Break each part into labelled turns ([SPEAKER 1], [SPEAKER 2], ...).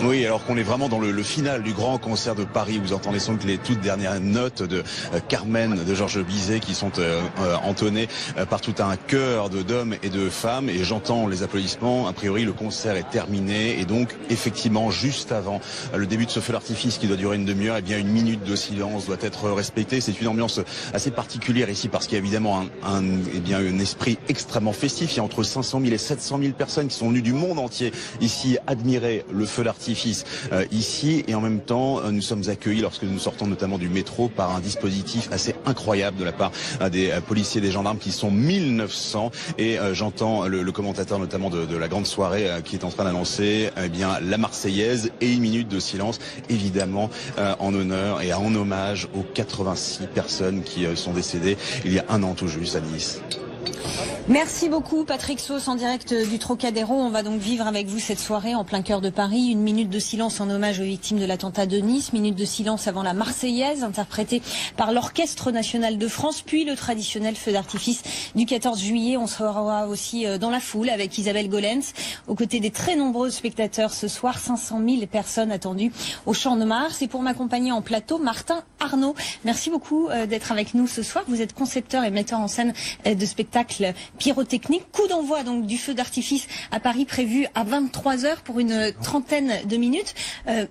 [SPEAKER 1] Oui, alors qu'on est vraiment dans le final du grand concert de Paris. Vous entendez sans doute les toutes dernières notes de Carmen de Georges Bizet qui sont entonnées par tout un chœur d'hommes et de femmes. Et j'entends les applaudissements. A priori, le concert est terminé. Et donc, effectivement, juste avant le début de ce feu d'artifice qui doit durer une demi-heure, eh bien, une minute de silence doit être respectée. C'est une ambiance assez particulière ici parce qu'il y a évidemment un esprit extrêmement festif. Il y a entre 500 000 et 700 000 personnes qui sont venues du monde entier ici admirer le feu d'artifice ici, et en même temps nous sommes accueillis lorsque nous sortons notamment du métro par un dispositif assez incroyable de la part des policiers et des gendarmes qui sont 1900, et j'entends le commentateur notamment de la grande soirée qui est en train d'annoncer bien la Marseillaise et une minute de silence évidemment en honneur et en hommage aux 86 personnes qui sont décédées il y a un an tout juste à Nice.
[SPEAKER 2] Merci beaucoup Patrick Sauce en direct du Trocadéro. On va donc vivre avec vous cette soirée en plein cœur de Paris. Une minute de silence en hommage aux victimes de l'attentat de Nice. Minute de silence avant la Marseillaise interprétée par l'Orchestre National de France. Puis le traditionnel feu d'artifice du 14 juillet. On sera aussi dans la foule avec Isabelle Golens. Aux côtés des très nombreux spectateurs ce soir, 500 000 personnes attendues au Champ de Mars. Et pour m'accompagner en plateau, Martin Arnaud. Merci beaucoup d'être avec nous ce soir. Vous êtes concepteur et metteur en scène de spectacles pyrotechnique. Coup d'envoi donc du feu d'artifice à Paris prévu à 23h pour une trentaine de minutes.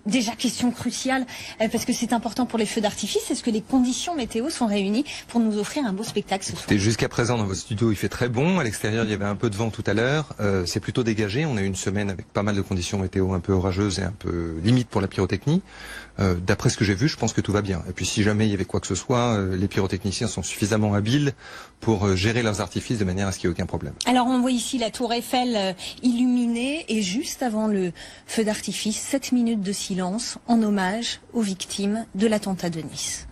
[SPEAKER 2] Déjà question cruciale parce que c'est important pour les feux d'artifice. Est-ce que les conditions météo sont réunies pour nous offrir un beau spectacle ce soir?
[SPEAKER 3] Jusqu'à présent dans votre studio il fait très bon. À l'extérieur il y avait un peu de vent tout à l'heure. C'est plutôt dégagé. On a eu une semaine avec pas mal de conditions météo un peu orageuses et un peu limite pour la pyrotechnie. D'après ce que j'ai vu, je pense que tout va bien. Et puis si jamais il y avait quoi que ce soit, les pyrotechniciens sont suffisamment habiles pour gérer leurs artifices de manière à ce qu'il n'y ait aucun problème.
[SPEAKER 2] Alors on voit ici la tour Eiffel illuminée et juste avant le feu d'artifice, 7 minutes de silence en hommage aux victimes de l'attentat de Nice.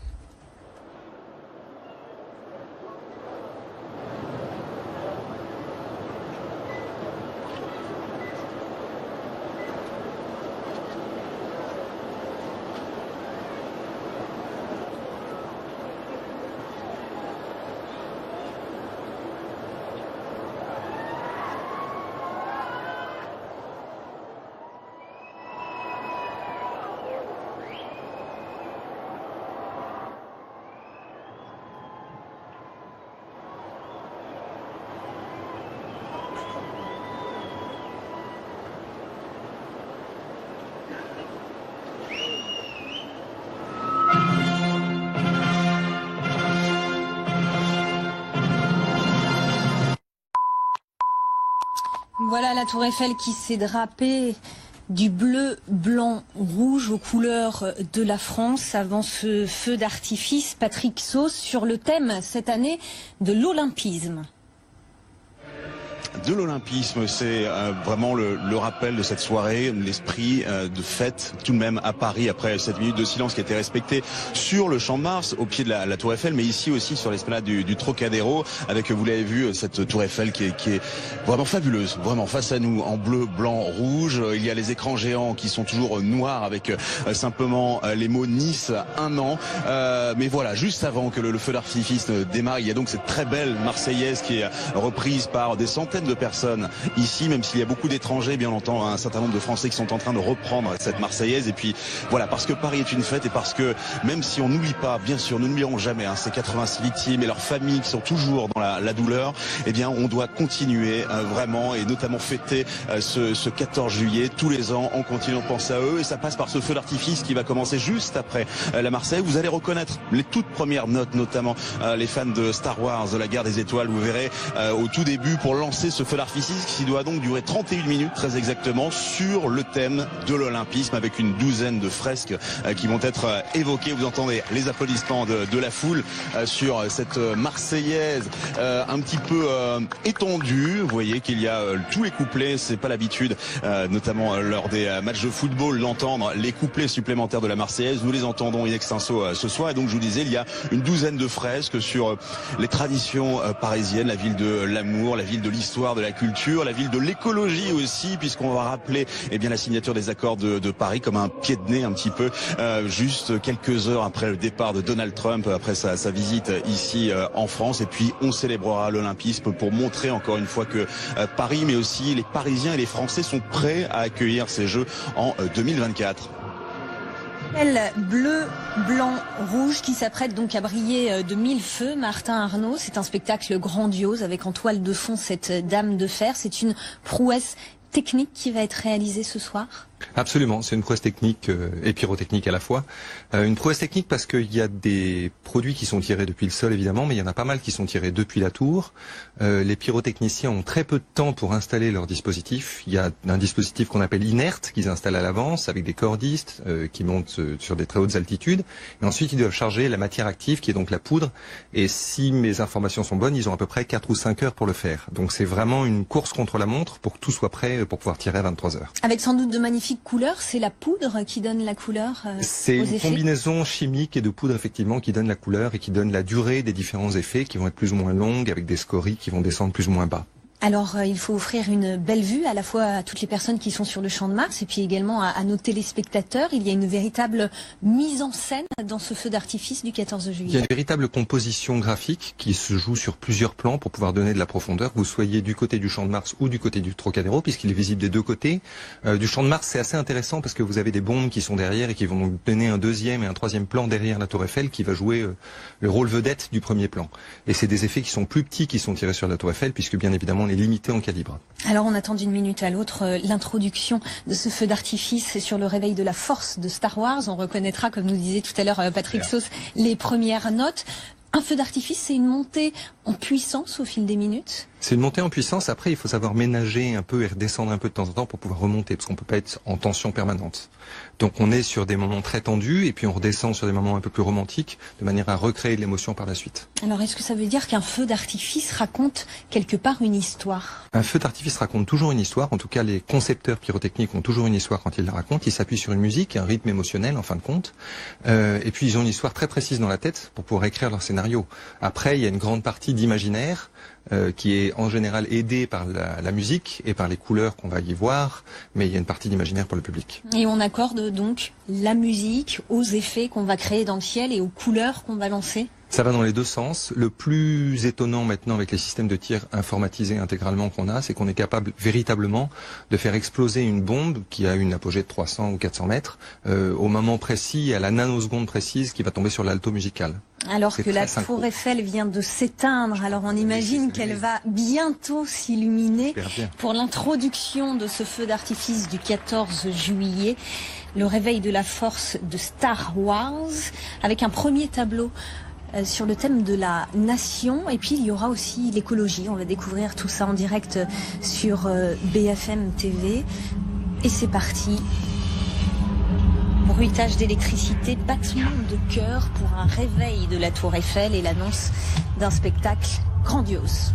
[SPEAKER 2] Voilà la tour Eiffel qui s'est drapée du bleu, blanc, rouge aux couleurs de la France avant ce feu d'artifice. Patrick Sauce sur le thème cette année de l'olympisme.
[SPEAKER 1] De l'olympisme, c'est vraiment le rappel de cette soirée, l'esprit de fête tout de même à Paris après cette minute de silence qui a été respectée sur le Champ de Mars, au pied de la tour Eiffel, mais ici aussi sur l'esplanade du Trocadéro, avec, vous l'avez vu, cette tour Eiffel qui est vraiment fabuleuse, vraiment face à nous en bleu, blanc, rouge. Il y a les écrans géants qui sont toujours noirs avec simplement les mots Nice, un an. Mais voilà, juste avant que le feu d'artifice démarre, il y a donc cette très belle Marseillaise qui est reprise par des centaines de personnes ici, même s'il y a beaucoup d'étrangers, bien entendu, un certain nombre de Français qui sont en train de reprendre cette Marseillaise. Et puis voilà, parce que Paris est une fête et parce que même si on n'oublie pas, bien sûr, nous n'oublierons jamais ces 86 victimes et leurs familles qui sont toujours dans la douleur, eh bien on doit continuer vraiment et notamment fêter ce 14 juillet tous les ans en continuant de penser à eux, et ça passe par ce feu d'artifice qui va commencer juste après la Marseillaise. Vous allez reconnaître les toutes premières notes, notamment les fans de Star Wars, de la Guerre des Étoiles, vous verrez au tout début pour lancer ce feu d'artifice qui doit donc durer 31 minutes très exactement sur le thème de l'olympisme, avec une douzaine de fresques qui vont être évoquées. Vous entendez les applaudissements de la foule sur cette Marseillaise un petit peu étendue. Vous voyez qu'il y a tous les couplets, c'est pas l'habitude, notamment lors des matchs de football, d'entendre les couplets supplémentaires de la Marseillaise. Nous les entendons in extenso ce soir, et donc je vous disais, il y a une douzaine de fresques sur les traditions parisiennes, la ville de l'amour, la ville de l'histoire, l'histoire, de la culture, la ville de l'écologie aussi, puisqu'on va rappeler la signature des accords de Paris comme un pied de nez un petit peu, juste quelques heures après le départ de Donald Trump, après sa visite ici en France. Et puis on célébrera l'Olympisme pour montrer encore une fois que Paris, mais aussi les Parisiens et les Français sont prêts à accueillir ces Jeux en 2024.
[SPEAKER 2] Bleu, blanc, rouge qui s'apprête donc à briller de mille feux. Martin Arnaud, c'est un spectacle grandiose avec en toile de fond cette dame de fer. C'est une prouesse technique qui va être réalisée ce soir?
[SPEAKER 3] Absolument, c'est une prouesse technique et pyrotechnique à la fois. Une prouesse technique parce qu'il y a des produits qui sont tirés depuis le sol évidemment, mais il y en a pas mal qui sont tirés depuis la tour. Les pyrotechniciens ont très peu de temps pour installer leur dispositif. Il y a un dispositif qu'on appelle inerte qu'ils installent à l'avance avec des cordistes qui montent sur des très hautes altitudes. Et ensuite ils doivent charger la matière active qui est donc la poudre. Et si mes informations sont bonnes, ils ont à peu près 4 ou 5 heures pour le faire. Donc c'est vraiment une course contre la montre pour que tout soit prêt pour pouvoir tirer à 23 heures.
[SPEAKER 2] Avec sans doute de magnifiques couleurs, c'est la poudre qui donne la couleur
[SPEAKER 3] c'est
[SPEAKER 2] aux
[SPEAKER 3] une
[SPEAKER 2] effets.
[SPEAKER 3] Combinaison chimique et de poudre effectivement qui donne la couleur et qui donne la durée des différents effets qui vont être plus ou moins longues avec des scories qui vont descendre plus ou moins bas.
[SPEAKER 2] Alors, il faut offrir une belle vue à la fois à toutes les personnes qui sont sur le Champ de Mars et puis également à nos téléspectateurs. Il y a une véritable mise en scène dans ce feu d'artifice du 14 juillet.
[SPEAKER 3] Il y a une véritable composition graphique qui se joue sur plusieurs plans pour pouvoir donner de la profondeur, que vous soyez du côté du Champ de Mars ou du côté du Trocadéro, puisqu'il est visible des deux côtés. Du Champ de Mars, c'est assez intéressant parce que vous avez des bombes qui sont derrière et qui vont donc donner un deuxième et un troisième plan derrière la Tour Eiffel qui va jouer le rôle vedette du premier plan. Et c'est des effets qui sont plus petits qui sont tirés sur la Tour Eiffel, puisque bien évidemment on est limité en calibre.
[SPEAKER 2] Alors on attend d'une minute à l'autre l'introduction de ce feu d'artifice sur le réveil de la force de Star Wars. On reconnaîtra, comme nous disait tout à l'heure Patrick Sauce, les premières notes. Un feu d'artifice, c'est une montée en puissance au fil des minutes?
[SPEAKER 3] C'est une montée en puissance. Après, il faut savoir ménager un peu et redescendre un peu de temps en temps pour pouvoir remonter, parce qu'on peut pas être en tension permanente. Donc on est sur des moments très tendus et puis on redescend sur des moments un peu plus romantiques de manière à recréer de l'émotion par la suite.
[SPEAKER 2] Alors est-ce que ça veut dire qu'un feu d'artifice raconte quelque part une histoire?
[SPEAKER 3] Un feu d'artifice raconte toujours une histoire. En tout cas, les concepteurs pyrotechniques ont toujours une histoire quand ils la racontent. Ils s'appuient sur une musique, un rythme émotionnel en fin de compte. Et puis ils ont une histoire très précise dans la tête pour pouvoir écrire leur scénario. Après, il y a une grande partie d'imaginaire qui est en général aidée par la musique et par les couleurs qu'on va y voir, mais il y a une partie d'imaginaire pour le public.
[SPEAKER 2] Et on accorde donc la musique aux effets qu'on va créer dans le ciel et aux couleurs qu'on va lancer?
[SPEAKER 3] Ça va dans les deux sens. Le plus étonnant maintenant avec les systèmes de tir informatisés intégralement qu'on a, c'est qu'on est capable véritablement de faire exploser une bombe qui a une apogée de 300 ou 400 mètres au moment précis, à la nanoseconde précise qui va tomber sur l'alto musical.
[SPEAKER 2] Alors que la Tour Eiffel vient de s'éteindre, alors on imagine qu'elle va bientôt s'illuminer. Pour l'introduction de ce feu d'artifice du 14 juillet, le réveil de la force de Star Wars, avec un premier tableau sur le thème de la nation, et puis il y aura aussi l'écologie. On va découvrir tout ça en direct sur BFM TV. Et c'est parti. Bruitage d'électricité, battement de cœur pour un réveil de la Tour Eiffel et l'annonce d'un spectacle grandiose.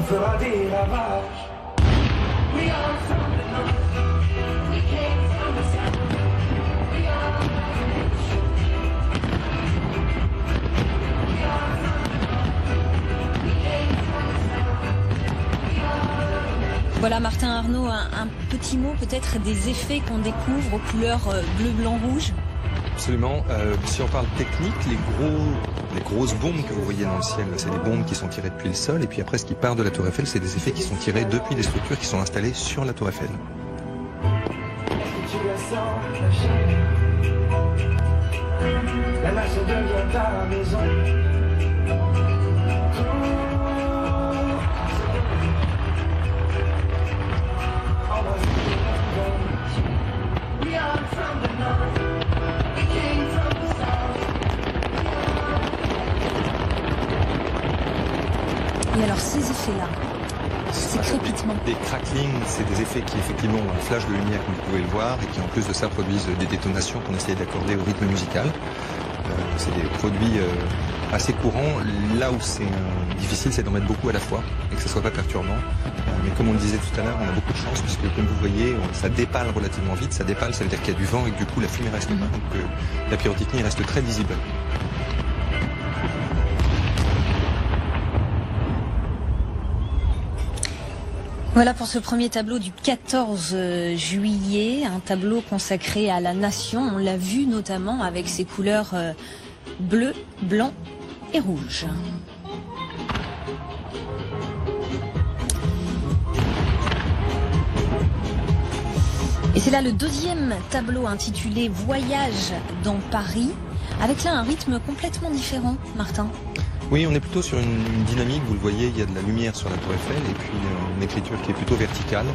[SPEAKER 4] fera des ravages. We are from the north, we came from the south, we are the nation. We are from the north, we came from the south, we are the nation.
[SPEAKER 2] Voilà Martin Arnaud, un petit mot peut-être des effets qu'on découvre aux couleurs bleu, blanc, rouge.
[SPEAKER 3] Absolument. Si on parle technique, les grosses bombes que vous voyez dans le ciel, c'est des bombes qui sont tirées depuis le sol. Et puis après, ce qui part de la Tour Eiffel, c'est des effets qui sont tirés depuis des structures qui sont installées sur la Tour Eiffel.
[SPEAKER 4] Est-ce que tu la sens, la nation devient ta maison. We are from the north, we came from the south.
[SPEAKER 2] Et alors ces effets-là, ces crépitements.
[SPEAKER 3] Des cracklings, c'est des effets qui effectivement ont un flash de lumière comme vous pouvez le voir et qui en plus de ça produisent des détonations qu'on essaye d'accorder au rythme musical. C'est des produits assez courants. Là où c'est difficile, c'est d'en mettre beaucoup à la fois et que ce soit pas perturbant. Mais comme on le disait tout à l'heure, on a beaucoup de chance puisque comme vous voyez, ça dépale relativement vite. Ça dépale, ça veut dire qu'il y a du vent et que du coup la fumée reste pas. Donc la pyrotechnie reste très visible.
[SPEAKER 2] Voilà pour ce premier tableau du 14 juillet, un tableau consacré à la nation. On l'a vu notamment avec ses couleurs bleu, blanc et rouge. Et c'est là le deuxième tableau intitulé Voyage dans Paris, avec là un rythme complètement différent, Martin.
[SPEAKER 3] Oui, on est plutôt sur une dynamique, vous le voyez, il y a de la lumière sur la Tour Eiffel et puis une écriture qui est plutôt verticale,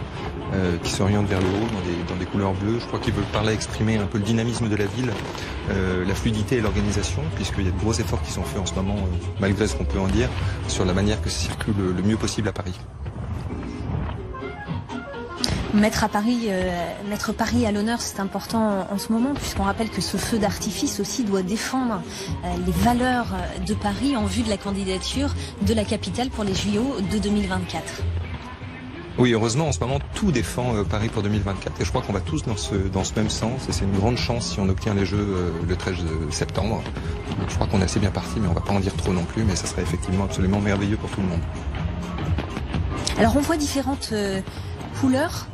[SPEAKER 3] qui s'oriente vers le haut dans des couleurs bleues. Je crois qu'il veut par là exprimer un peu le dynamisme de la ville, la fluidité et l'organisation, puisqu'il y a de gros efforts qui sont faits en ce moment, malgré ce qu'on peut en dire, sur la manière que ça circule le mieux possible à Paris.
[SPEAKER 2] Mettre Paris à l'honneur, c'est important en ce moment, puisqu'on rappelle que ce feu d'artifice aussi doit défendre les valeurs de Paris en vue de la candidature de la capitale pour les JO de 2024.
[SPEAKER 3] Oui, heureusement, en ce moment, tout défend Paris pour 2024. Et je crois qu'on va tous dans ce même sens. Et c'est une grande chance si on obtient les Jeux le 13 septembre. Donc, je crois qu'on est assez bien parti, mais on va pas en dire trop non plus. Mais ça serait effectivement absolument merveilleux pour tout le monde.
[SPEAKER 2] Alors, on voit différentes couleurs.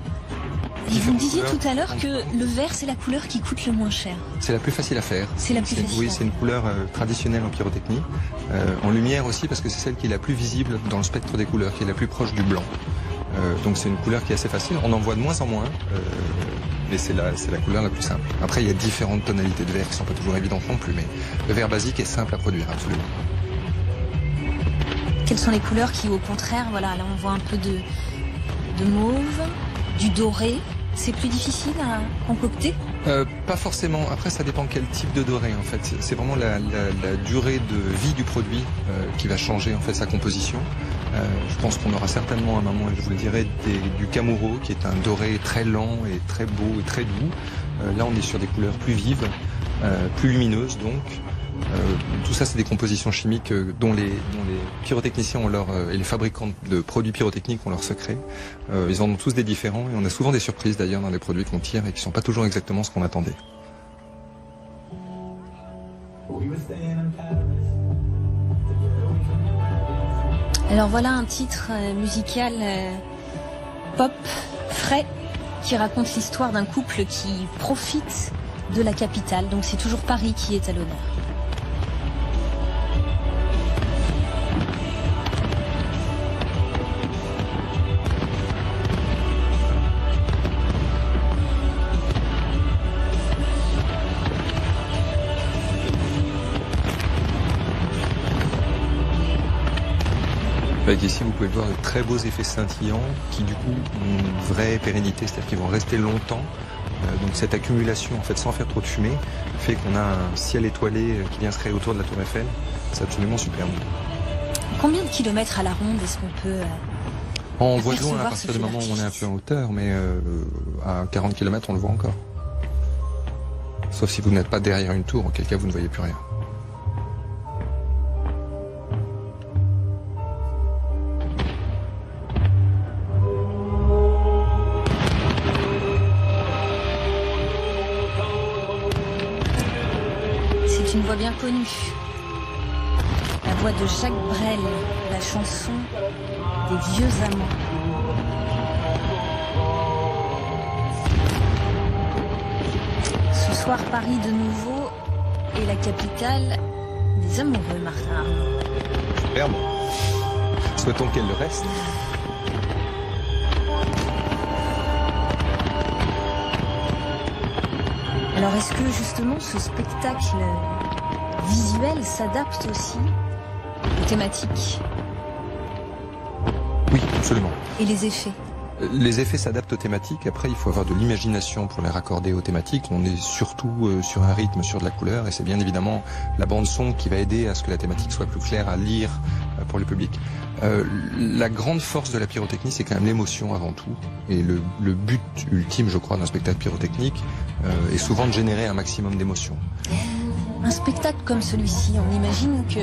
[SPEAKER 2] Et vous me disiez tout à l'heure que le vert, c'est la couleur qui coûte le moins cher.
[SPEAKER 3] C'est la plus facile à faire.
[SPEAKER 2] C'est la plus facile.
[SPEAKER 3] Oui, c'est une couleur traditionnelle en pyrotechnie. En lumière aussi, parce que c'est celle qui est la plus visible dans le spectre des couleurs, qui est la plus proche du blanc. Donc c'est une couleur qui est assez facile. On en voit de moins en moins, mais c'est la couleur la plus simple. Après, il y a différentes tonalités de vert qui sont pas toujours évidentes non plus, mais le vert basique est simple à produire, absolument.
[SPEAKER 2] Quelles sont les couleurs qui, au contraire, voilà, là on voit un peu de mauve, du doré. C'est plus difficile à concocter ?
[SPEAKER 3] Pas forcément. Après, ça dépend quel type de doré en fait. C'est vraiment la durée de vie du produit qui va changer en fait sa composition. Je pense qu'on aura certainement à un moment, je vous le dirai, du Camuro qui est un doré très lent et très beau et très doux. Là, on est sur des couleurs plus vives, plus lumineuses donc. Tout ça, c'est des compositions chimiques dont les pyrotechniciens ont et les fabricants de produits pyrotechniques ont leur secret. Ils en ont tous des différents et on a souvent des surprises d'ailleurs dans les produits qu'on tire et qui sont pas toujours exactement ce qu'on attendait.
[SPEAKER 2] Alors voilà un titre musical pop, frais, qui raconte l'histoire d'un couple qui profite de la capitale. Donc c'est toujours Paris qui est à l'honneur.
[SPEAKER 3] Ici, vous pouvez voir de très beaux effets scintillants qui, du coup, ont une vraie pérennité, c'est-à-dire qu'ils vont rester longtemps. Donc cette accumulation, en fait, sans faire trop de fumée, fait qu'on a un ciel étoilé qui vient se créer autour de la Tour Eiffel. C'est absolument superbe.
[SPEAKER 2] Combien de kilomètres à la ronde est-ce qu'on peut
[SPEAKER 3] on voit de loin à partir du moment où on est un peu en hauteur, mais à 40 km, on le voit encore. Sauf si vous n'êtes pas derrière une tour, auquel cas vous ne voyez plus rien.
[SPEAKER 2] C'est une voix bien connue. La voix de Jacques Brel, la chanson des vieux amants. Ce soir, Paris de nouveau est la capitale des amoureux, Martin Arnaud.
[SPEAKER 3] Superbe. Souhaitons qu'elle le reste.
[SPEAKER 2] Alors est-ce que justement ce spectacle visuel s'adapte aussi aux thématiques
[SPEAKER 3] Oui, absolument.
[SPEAKER 2] et les effets?
[SPEAKER 3] Les effets s'adaptent aux thématiques. Après, il faut avoir de l'imagination pour les raccorder aux thématiques. On est surtout sur un rythme, sur de la couleur, et c'est bien évidemment la bande son qui va aider à ce que la thématique soit plus claire à lire pour le public. La grande force de la pyrotechnie, c'est quand même l'émotion avant tout. Et le but ultime, je crois, d'un spectacle pyrotechnique est souvent de générer un maximum d'émotions.
[SPEAKER 2] Un spectacle comme celui-ci, on imagine que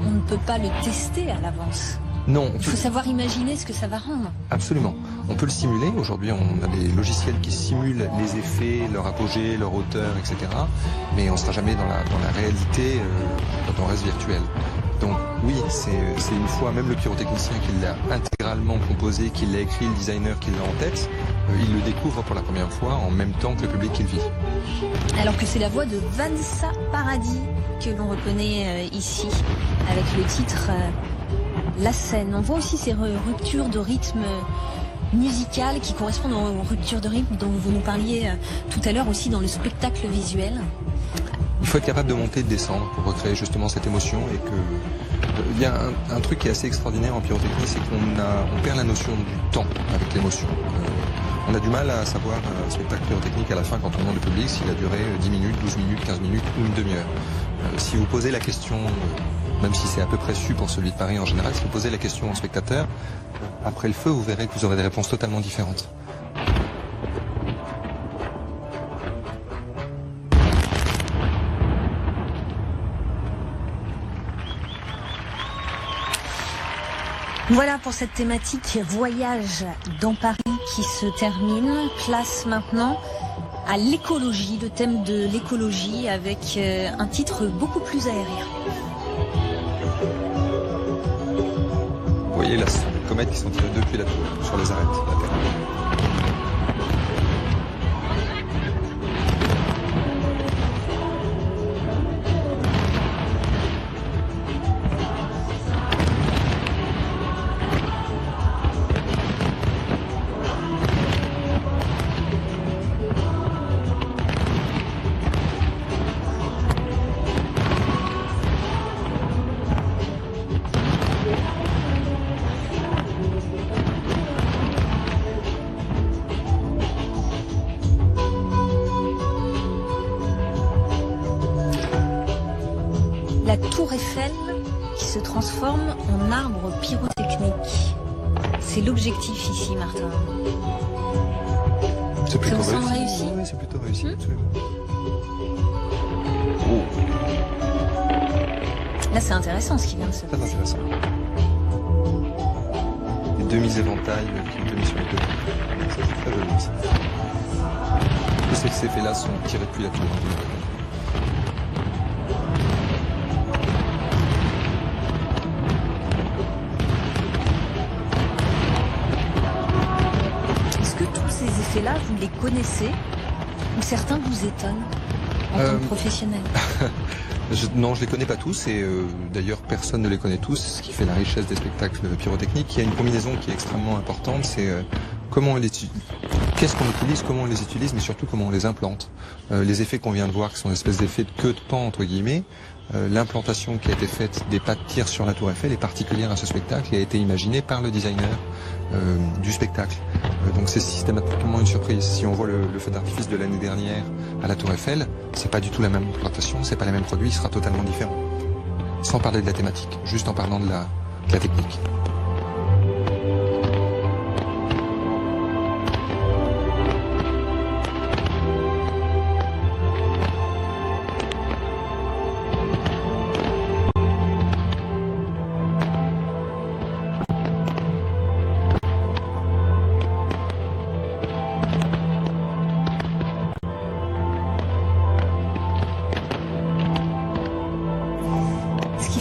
[SPEAKER 2] on ne peut pas le tester à l'avance.
[SPEAKER 3] Non,
[SPEAKER 2] Il faut savoir imaginer ce que ça va rendre.
[SPEAKER 3] absolument. On peut le simuler. Aujourd'hui, on a des logiciels qui simulent les effets, leur apogée, leur hauteur, etc. Mais on ne sera jamais dans la réalité quand on reste virtuel. Donc oui, c'est une fois, même le pyrotechnicien qui l'a intégralement composé, qui l'a écrit, le designer qui l'a en tête, il le découvre pour la première fois en même temps que le public qui le vit.
[SPEAKER 2] Alors que c'est la voix de Vanessa Paradis que l'on reconnaît ici, avec le titre La scène. On voit aussi ces ruptures de rythme musical qui correspondent aux ruptures de rythme dont vous nous parliez tout à l'heure aussi dans le spectacle visuel.
[SPEAKER 3] Il faut être capable de monter et de descendre pour recréer justement cette émotion et que il y a un truc qui est assez extraordinaire en pyrotechnie, c'est qu'on perd la notion du temps avec l'émotion. On a du mal à savoir un spectacle pyrotechnique à la fin quand on demande au public s'il a duré 10 minutes, 12 minutes, 15 minutes ou une demi-heure. Si vous posez la question, même si c'est à peu près su pour celui de Paris en général, si vous posez la question au spectateur, après le feu, vous verrez que vous aurez des réponses totalement différentes.
[SPEAKER 2] Voilà pour cette thématique voyage dans Paris qui se termine. Place maintenant à l'écologie, le thème de l'écologie avec un titre beaucoup plus aérien.
[SPEAKER 3] Vous voyez là, ce sont des comètes qui sont tirées depuis la tour, sur les arêtes de la Terre.
[SPEAKER 2] La tour Eiffel qui se transforme en arbre pyrotechnique. C'est l'objectif ici, Martin.
[SPEAKER 3] C'est plutôt
[SPEAKER 2] vous semble réussi ?
[SPEAKER 3] Oui, c'est plutôt réussi, absolument.
[SPEAKER 2] Là, c'est intéressant ce qui vient de se
[SPEAKER 3] Très
[SPEAKER 2] passer.
[SPEAKER 3] intéressant. Les demi-éventails qui ont mis sur les deux. Ça, c'est très joli aussi. Et ces effets-là sont tirés depuis la tour.
[SPEAKER 2] Est-ce que tous ces effets-là, vous les connaissez ou certains vous étonnent en tant que professionnel?
[SPEAKER 3] Non, je les connais pas tous et d'ailleurs personne ne les connaît tous, ce qui fait la richesse des spectacles pyrotechniques. Il y a une combinaison qui est extrêmement importante, c'est comment on les qu'est-ce qu'on utilise, comment on les utilise, mais surtout comment on les implante. Les effets qu'on vient de voir, qui sont des espèces d'effets de queue de pan entre guillemets, l'implantation qui a été faite des pas de tir sur la Tour Eiffel est particulière à ce spectacle et a été imaginée par le designer du spectacle. Donc c'est systématiquement une surprise. Si on voit le feu d'artifice de l'année dernière à la Tour Eiffel, c'est pas du tout la même implantation, c'est pas le même produit, il sera totalement différent. Sans parler de la thématique, juste en parlant de la technique.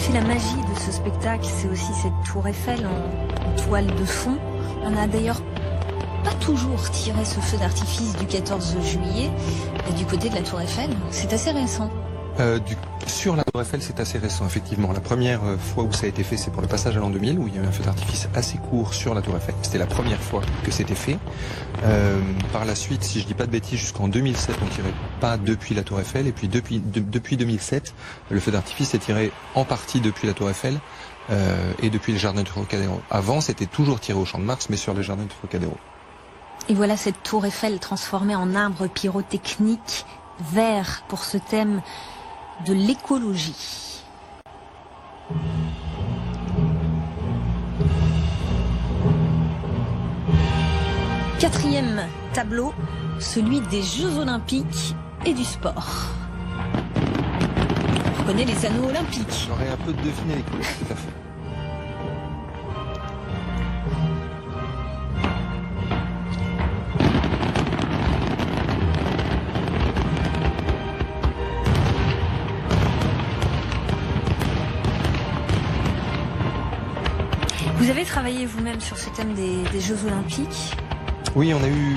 [SPEAKER 2] fait la magie de ce spectacle, c'est aussi cette tour Eiffel en toile de fond. On a d'ailleurs pas toujours tiré ce feu d'artifice du 14 juillet du côté de la tour Eiffel. C'est assez récent.
[SPEAKER 3] Sur la tour Eiffel, c'est assez récent, effectivement. La première fois où ça a été fait, c'est pour le passage à l'an 2000, où il y a eu un feu d'artifice assez court sur la tour Eiffel. C'était la première fois que c'était fait. Par la suite, si je dis pas de bêtises, jusqu'en 2007, on tirait pas depuis la tour Eiffel. Et puis depuis 2007, le feu d'artifice est tiré en partie depuis la tour Eiffel et depuis le jardin du Trocadéro. Avant, c'était toujours tiré au Champ de Mars, mais sur le jardin du Trocadéro.
[SPEAKER 2] Et voilà cette tour Eiffel transformée en arbre pyrotechnique vert pour ce thème de l'écologie. Quatrième tableau, celui des Jeux Olympiques et du sport. On reconnaît les anneaux olympiques.
[SPEAKER 3] J'aurais un peu deviné les couleurs, tout à fait.
[SPEAKER 2] Vous avez travaillé vous-même sur ce thème des Jeux Olympiques.
[SPEAKER 3] Oui, on a eu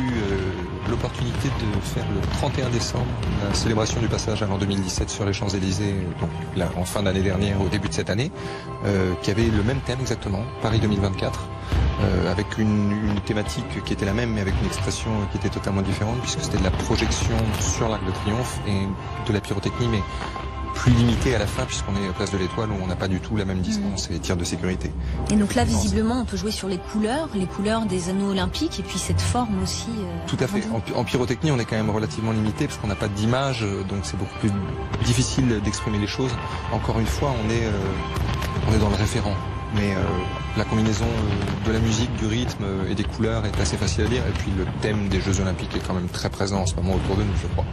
[SPEAKER 3] l'opportunité de faire le 31 décembre la célébration du passage à l'an 2017 sur les Champs-Élysées, donc là, en fin d'année dernière, au début de cette année, qui avait le même thème exactement, Paris 2024, avec une thématique qui était la même, mais avec une expression qui était totalement différente, puisque c'était de la projection sur l'Arc de Triomphe et de la pyrotechnie, mais plus limité à la fin, puisqu'on est à Place de l'Étoile où on n'a pas du tout la même distance et les tirs de sécurité.
[SPEAKER 2] Et donc là, visiblement, on peut jouer sur les couleurs des anneaux olympiques et puis cette forme aussi.
[SPEAKER 3] Tout à fait. En pyrotechnie, on est quand même relativement limité parce qu'on n'a pas d'image, donc c'est beaucoup plus difficile d'exprimer les choses. Encore une fois, on est dans le référent. Mais la combinaison de la musique, du rythme et des couleurs est assez facile à lire. Et puis le thème des Jeux Olympiques est quand même très présent en ce moment autour de nous, je crois.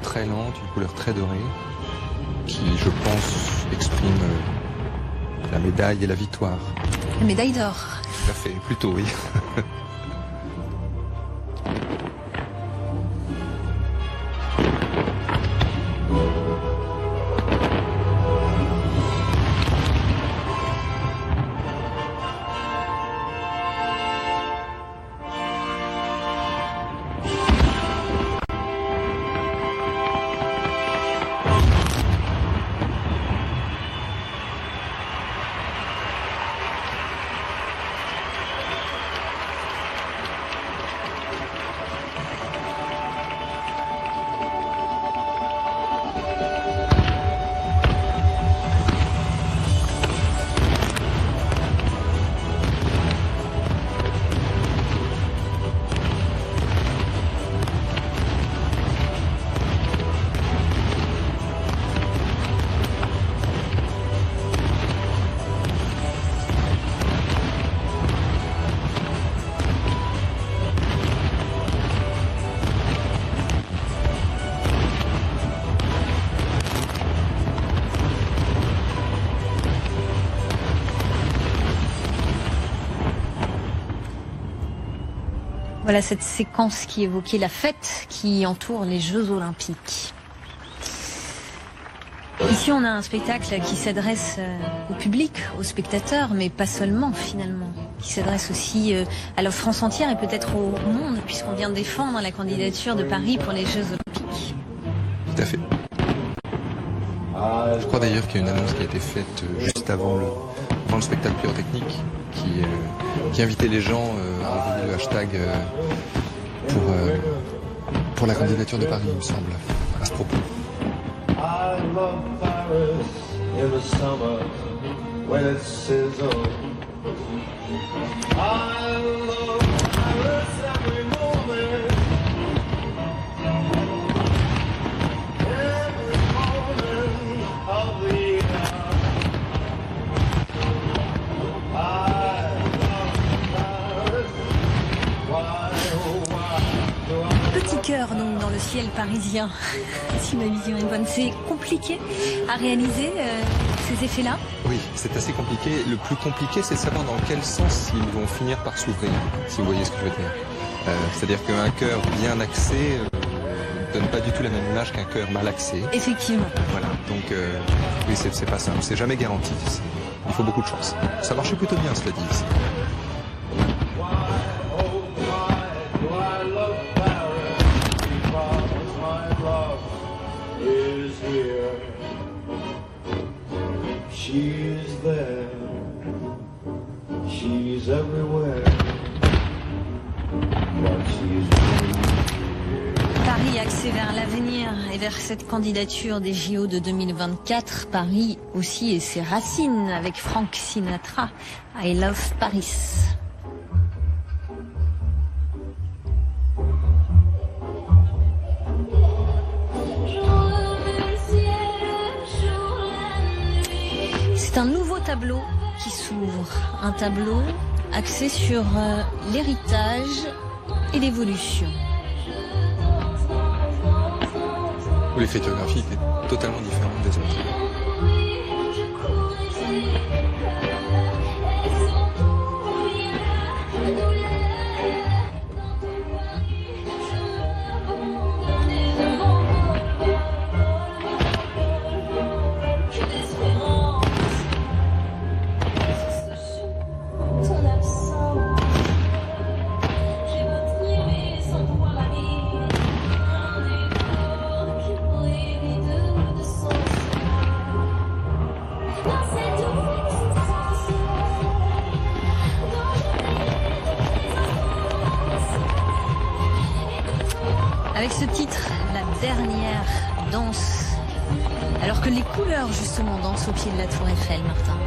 [SPEAKER 3] Très lente, une couleur très dorée, qui, je pense, exprime la médaille et la victoire.
[SPEAKER 2] La médaille d'or.
[SPEAKER 3] Tout à fait, plutôt, oui.
[SPEAKER 2] Voilà cette séquence qui évoquait la fête qui entoure les Jeux Olympiques. Ici, on a un spectacle qui s'adresse au public, aux spectateurs, mais pas seulement finalement, qui s'adresse aussi à la France entière et peut-être au monde, puisqu'on vient de défendre la candidature de Paris pour les Jeux Olympiques.
[SPEAKER 3] Tout à fait. Je crois d'ailleurs qu'il y a une annonce qui a été faite juste avant le spectacle pyrotechnique qui invitait les gens à envoyer le hashtag pour la candidature de Paris, il me semble, à ce propos.
[SPEAKER 5] I love Paris in the summer when it sizzles. I love Paris every moment
[SPEAKER 2] petit cœur donc dans le ciel parisien, si ma vision est bonne. C'est compliqué à réaliser ces effets-là?
[SPEAKER 3] Oui, c'est assez compliqué. Le plus compliqué, c'est de savoir dans quel sens ils vont finir par s'ouvrir, si vous voyez ce que je veux dire. C'est-à-dire qu'un cœur bien axé donne pas du tout la même image qu'un cœur mal axé.
[SPEAKER 2] Effectivement.
[SPEAKER 3] Voilà, donc oui, c'est pas simple, c'est jamais garanti. Il faut beaucoup de chance. Ça marchait plutôt bien, cela dit. Ici.
[SPEAKER 5] Why, oh why do I love Paris? Because my love is here. She's there. She's everywhere. But she's
[SPEAKER 2] Paris axé vers l'avenir et vers cette candidature des JO de 2024. Paris aussi et ses racines avec Frank Sinatra. I Love Paris. C'est un nouveau tableau qui s'ouvre. Un tableau axé sur l'héritage et l'évolution.
[SPEAKER 3] L'écriture graphique est totalement différente des autres.
[SPEAKER 2] Avec ce titre, la dernière danse. Alors que les couleurs justement dansent au pied de la Tour Eiffel, Martin.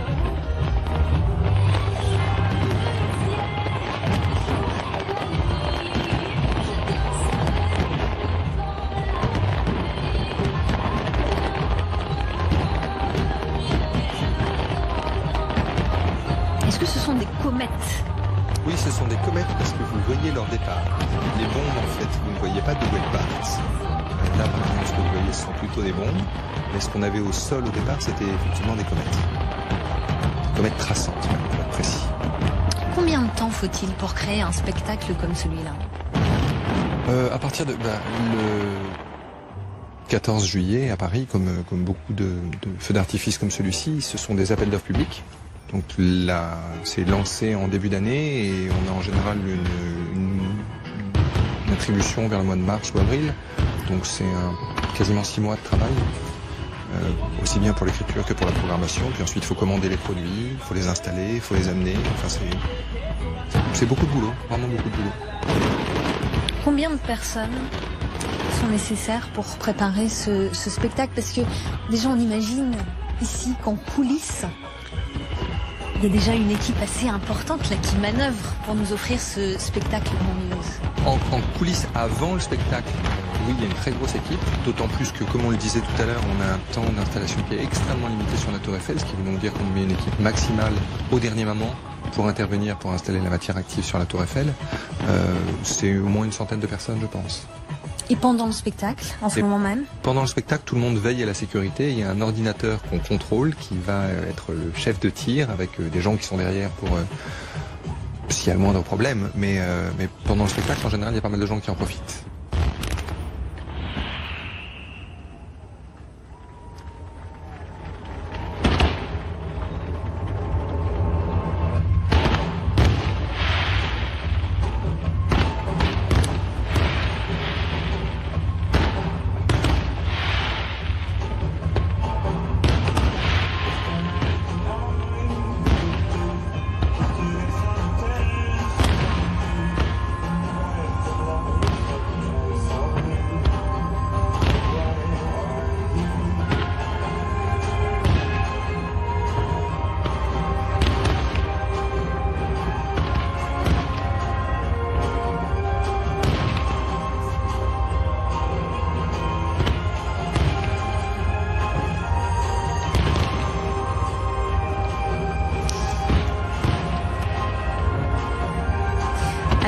[SPEAKER 2] Est-ce que ce sont des comètes?
[SPEAKER 3] Oui, ce sont des comètes parce que vous voyez leur départ. Les bombes, en fait, vous ne voyez pas d'où elles partent. Là, par exemple, ce que vous voyez, ce sont plutôt des bombes. Mais ce qu'on avait au sol au départ, c'était effectivement des comètes. Des comètes traçantes, même, pour être précis.
[SPEAKER 2] Combien de temps faut-il pour créer un spectacle comme celui-là?
[SPEAKER 3] À partir de le 14 juillet à Paris, comme beaucoup de feux d'artifice comme celui-ci, ce sont des appels d'offres publics. Donc là, c'est lancé en début d'année et on a en général une attribution vers le mois de mars ou avril. Donc c'est quasiment 6 mois de travail, aussi bien pour l'écriture que pour la programmation. Puis ensuite, il faut commander les produits, il faut les installer, il faut les amener. Enfin, c'est beaucoup de boulot, vraiment beaucoup de boulot.
[SPEAKER 2] Combien de personnes sont nécessaires pour préparer ce spectacle? Parce que déjà, on imagine ici qu'en coulisses, il y a déjà une équipe assez importante là qui manœuvre pour nous offrir ce spectacle grandiose.
[SPEAKER 3] En coulisses avant le spectacle, oui, il y a une très grosse équipe, d'autant plus que, comme on le disait tout à l'heure, on a un temps d'installation qui est extrêmement limité sur la Tour Eiffel, ce qui veut donc dire qu'on met une équipe maximale au dernier moment pour intervenir, pour installer la matière active sur la Tour Eiffel. C'est au moins une centaine de personnes, je pense.
[SPEAKER 2] Et pendant le spectacle, en ce moment même?
[SPEAKER 3] Pendant le spectacle, tout le monde veille à la sécurité. Il y a un ordinateur qu'on contrôle qui va être le chef de tir avec des gens qui sont derrière pour s'il y a le moindre problème. Mais pendant le spectacle, en général, il y a pas mal de gens qui en profitent.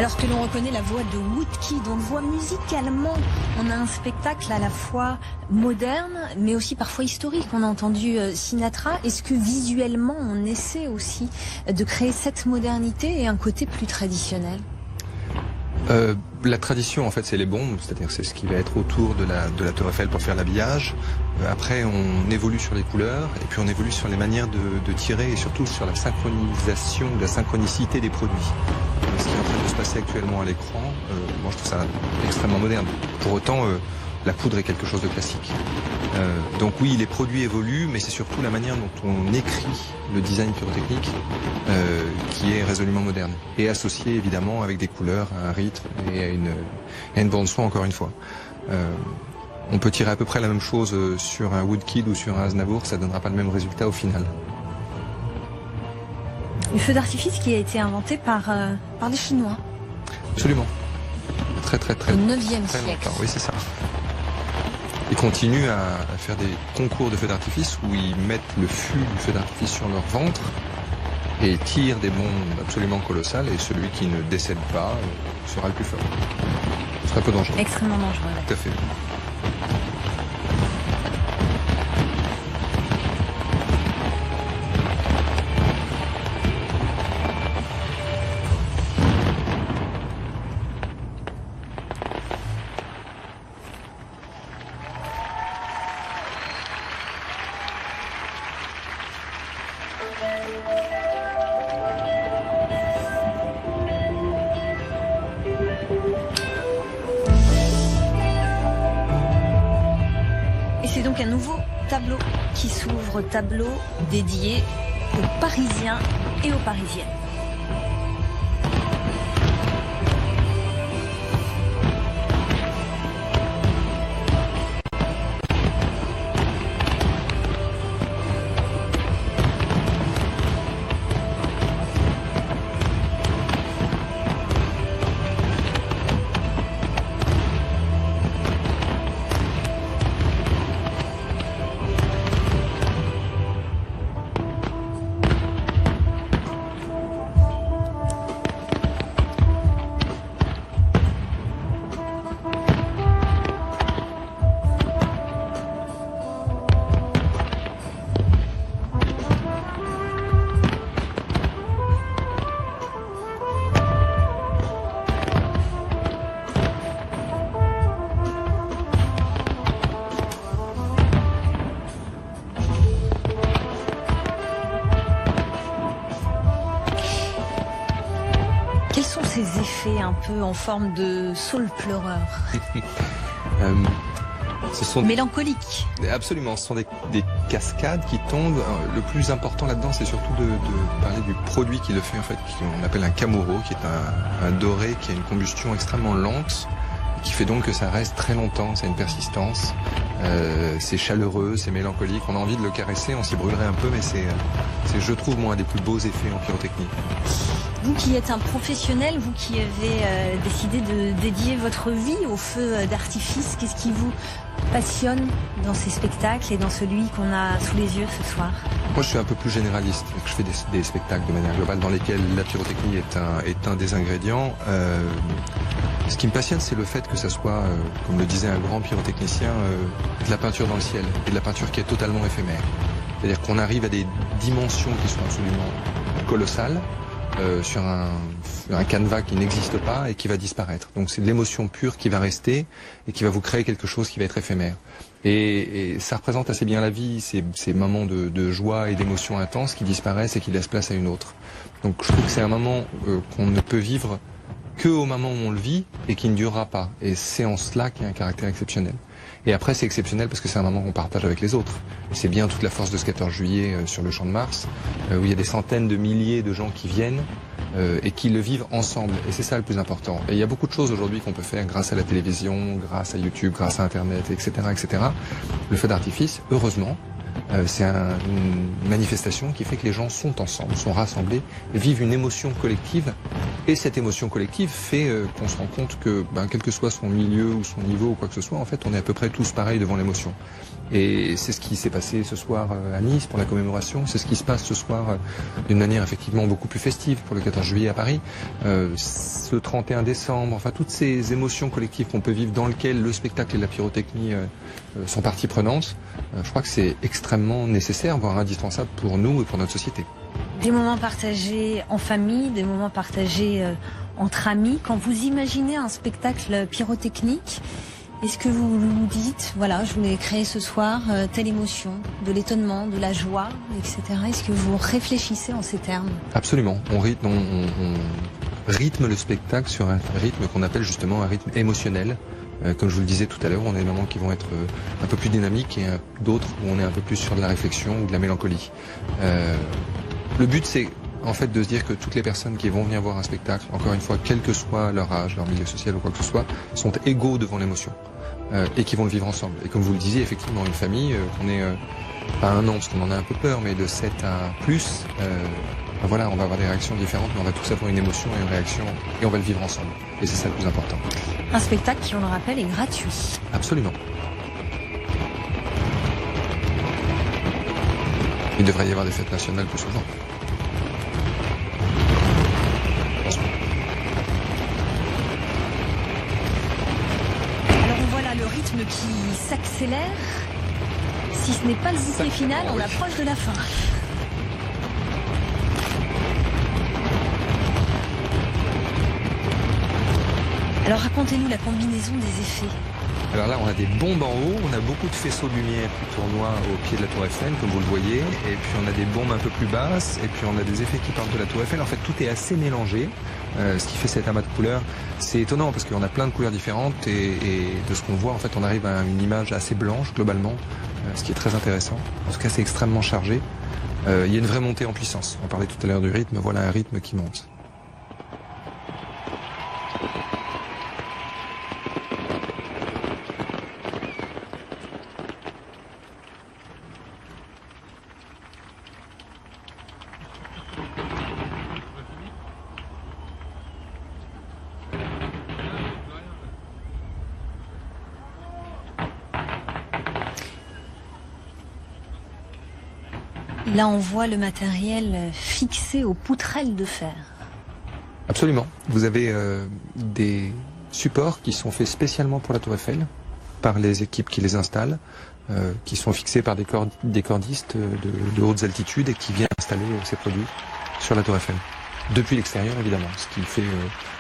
[SPEAKER 2] Alors que l'on reconnaît la voix de Woodkid, on le voit musicalement. On a un spectacle à la fois moderne, mais aussi parfois historique. On a entendu Sinatra. Est-ce que visuellement, on essaie aussi de créer cette modernité et un côté plus traditionnel ?
[SPEAKER 3] La tradition, en fait, c'est les bombes, c'est-à-dire c'est ce qui va être autour de la Tour Eiffel pour faire l'habillage. Après, on évolue sur les couleurs, et puis on évolue sur les manières de tirer, et surtout sur la synchronisation, la synchronicité des produits. Ce qui est en train de se passer actuellement à l'écran, moi je trouve ça extrêmement moderne. Pour autant, la poudre est quelque chose de classique. Donc oui, les produits évoluent, mais c'est surtout la manière dont on écrit le design pyrotechnique qui est résolument moderne. Et associé évidemment avec des couleurs, à un rythme et à une bande son encore une fois. On peut tirer à peu près la même chose sur un Woodkid ou sur un Aznavour, ça donnera pas le même résultat au final.
[SPEAKER 2] Le feu d'artifice qui a été inventé par les Chinois.
[SPEAKER 3] Absolument. Très
[SPEAKER 2] Au 9e
[SPEAKER 3] très
[SPEAKER 2] siècle.
[SPEAKER 3] longtemps, oui c'est ça. Ils continuent à faire des concours de feux d'artifice où ils mettent le fût du feu d'artifice sur leur ventre et tirent des bombes absolument colossales, et celui qui ne décède pas sera le plus fort. Ce serait un peu dangereux.
[SPEAKER 2] Extrêmement dangereux. Ouais.
[SPEAKER 3] Tout à fait.
[SPEAKER 2] Et c'est donc un nouveau tableau qui s'ouvre, tableau dédié aux Parisiens et aux Parisiennes. Quels sont ces effets un peu en forme de saule pleureur,
[SPEAKER 3] Ce sont
[SPEAKER 2] mélancoliques?
[SPEAKER 3] absolument, ce sont des cascades qui tombent. Le plus important là-dedans, c'est surtout de parler du produit qui le fait, en fait, qu'on appelle un kamuro, qui est un doré qui a une combustion extrêmement lente, qui fait donc que ça reste très longtemps, ça a une persistance. C'est chaleureux, c'est mélancolique, on a envie de le caresser, on s'y brûlerait un peu, mais c'est je trouve, moi, un des plus beaux effets en pyrotechnie.
[SPEAKER 2] Vous qui êtes un professionnel, vous qui avez décidé de dédier votre vie au feu d'artifice, qu'est-ce qui vous passionne dans ces spectacles et dans celui qu'on a sous les yeux ce soir?
[SPEAKER 3] Moi, je suis un peu plus généraliste. Je fais des spectacles de manière globale dans lesquels la pyrotechnie est un des ingrédients. Ce qui me passionne, c'est le fait que ça soit, comme le disait un grand pyrotechnicien, de la peinture dans le ciel, et de la peinture qui est totalement éphémère. C'est-à-dire qu'on arrive à des dimensions qui sont absolument colossales, sur un canevas qui n'existe pas et qui va disparaître. Donc c'est de l'émotion pure qui va rester et qui va vous créer quelque chose qui va être éphémère. Et ça représente assez bien la vie, ces moments de joie et d'émotion intense qui disparaissent et qui laissent place à une autre. Donc je trouve que c'est un moment qu'on ne peut vivre que au moment où on le vit et qui ne durera pas. Et c'est en cela qu'il y a un caractère exceptionnel. Et après, c'est exceptionnel parce que c'est un moment qu'on partage avec les autres. Et c'est bien toute la force de ce 14 juillet sur le Champ de Mars, où il y a des centaines de milliers de gens qui viennent et qui le vivent ensemble. Et c'est ça le plus important. Et il y a beaucoup de choses aujourd'hui qu'on peut faire grâce à la télévision, grâce à YouTube, grâce à Internet, etc., etc. Le feu d'artifice, heureusement, c'est une manifestation qui fait que les gens sont ensemble, sont rassemblés, vivent une émotion collective Et cette émotion collective fait qu'on se rend compte que, quel que soit son milieu ou son niveau ou quoi que ce soit, en fait, on est à peu près tous pareils devant l'émotion. Et c'est ce qui s'est passé ce soir à Nice pour la commémoration. C'est ce qui se passe ce soir d'une manière effectivement beaucoup plus festive pour le 14 juillet à Paris. Ce 31 décembre, enfin toutes ces émotions collectives qu'on peut vivre dans lesquelles le spectacle et la pyrotechnie sont partie prenante. Je crois que c'est extrêmement nécessaire, voire indispensable pour nous et pour notre société.
[SPEAKER 2] Des moments partagés en famille, des moments partagés entre amis. Quand vous imaginez un spectacle pyrotechnique, est-ce que vous vous dites, voilà, je voulais créer ce soir telle émotion, de l'étonnement, de la joie, etc. Est-ce que vous réfléchissez en ces termes?
[SPEAKER 3] Absolument. On rythme le spectacle sur un rythme qu'on appelle justement un rythme émotionnel. Comme je vous le disais tout à l'heure, on a des moments qui vont être un peu plus dynamiques et d'autres où on est un peu plus sur de la réflexion ou de la mélancolie. Le but, c'est en fait de se dire que toutes les personnes qui vont venir voir un spectacle, encore une fois, quel que soit leur âge, leur milieu social ou quoi que ce soit, sont égaux devant l'émotion et qui vont le vivre ensemble. Et comme vous le disiez, effectivement, une famille, qu'on est pas un an parce qu'on en a un peu peur, mais de 7 à plus, voilà, on va avoir des réactions différentes, mais on va tous avoir une émotion et une réaction et on va le vivre ensemble. Et c'est ça le plus important.
[SPEAKER 2] Un spectacle qui, on le rappelle, est gratuit.
[SPEAKER 3] Absolument. Il devrait y avoir des fêtes nationales plus souvent.
[SPEAKER 2] Alors on voit là le rythme qui s'accélère. Si ce n'est pas le bouquet final, on approche de la fin. Alors racontez-nous la combinaison des effets.
[SPEAKER 3] Alors là, on a des bombes en haut, on a beaucoup de faisceaux de lumière qui tournoient au pied de la tour Eiffel, comme vous le voyez, et puis on a des bombes un peu plus basses, et puis on a des effets qui partent de la tour Eiffel. En fait, tout est assez mélangé, ce qui fait cet amas de couleurs. C'est étonnant parce qu'on a plein de couleurs différentes, et de ce qu'on voit, en fait, on arrive à une image assez blanche, globalement, ce qui est très intéressant. En tout cas, c'est extrêmement chargé. Il y a une vraie montée en puissance. On parlait tout à l'heure du rythme, voilà un rythme qui monte.
[SPEAKER 2] Là, on voit le matériel fixé aux poutrelles de fer.
[SPEAKER 3] Absolument. Vous avez des supports qui sont faits spécialement pour la tour Eiffel, par les équipes qui les installent, qui sont fixés par des cordistes de hautes altitudes et qui viennent installer ces produits sur la tour Eiffel. Depuis l'extérieur, évidemment, ce qui fait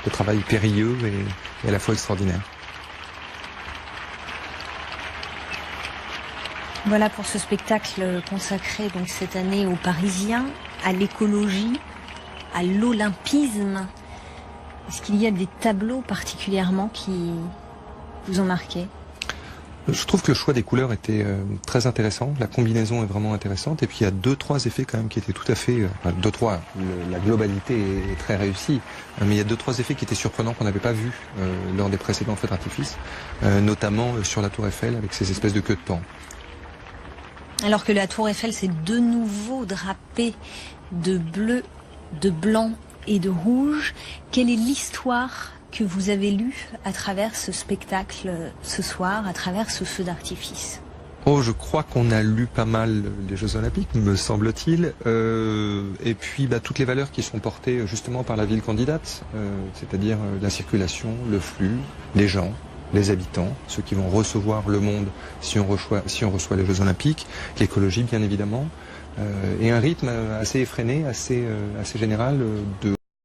[SPEAKER 3] le travail périlleux et à la fois extraordinaire.
[SPEAKER 2] Voilà pour ce spectacle consacré donc cette année aux Parisiens, à l'écologie, à l'olympisme. Est-ce qu'il y a des tableaux particulièrement qui vous ont marqué?
[SPEAKER 3] Je trouve que le choix des couleurs était très intéressant, la combinaison est vraiment intéressante, et puis il y a 2-3 effets quand même qui étaient tout à fait... la globalité est très réussie, mais il y a 2-3 effets qui étaient surprenants qu'on n'avait pas vus lors des précédents feux d'artifice, notamment sur la tour Eiffel avec ces espèces de queues de paon.
[SPEAKER 2] Alors que la tour Eiffel s'est de nouveau drapée de bleu, de blanc et de rouge, quelle est l'histoire que vous avez lue à travers ce spectacle ce soir, à travers ce feu d'artifice?
[SPEAKER 3] Oh, je crois qu'on a lu pas mal les Jeux Olympiques, me semble-t-il, et puis toutes les valeurs qui sont portées justement par la ville candidate, c'est-à-dire la circulation, le flux, les gens, les habitants, ceux qui vont recevoir le monde si on reçoit les Jeux Olympiques, l'écologie bien évidemment, et un rythme assez effréné, assez général de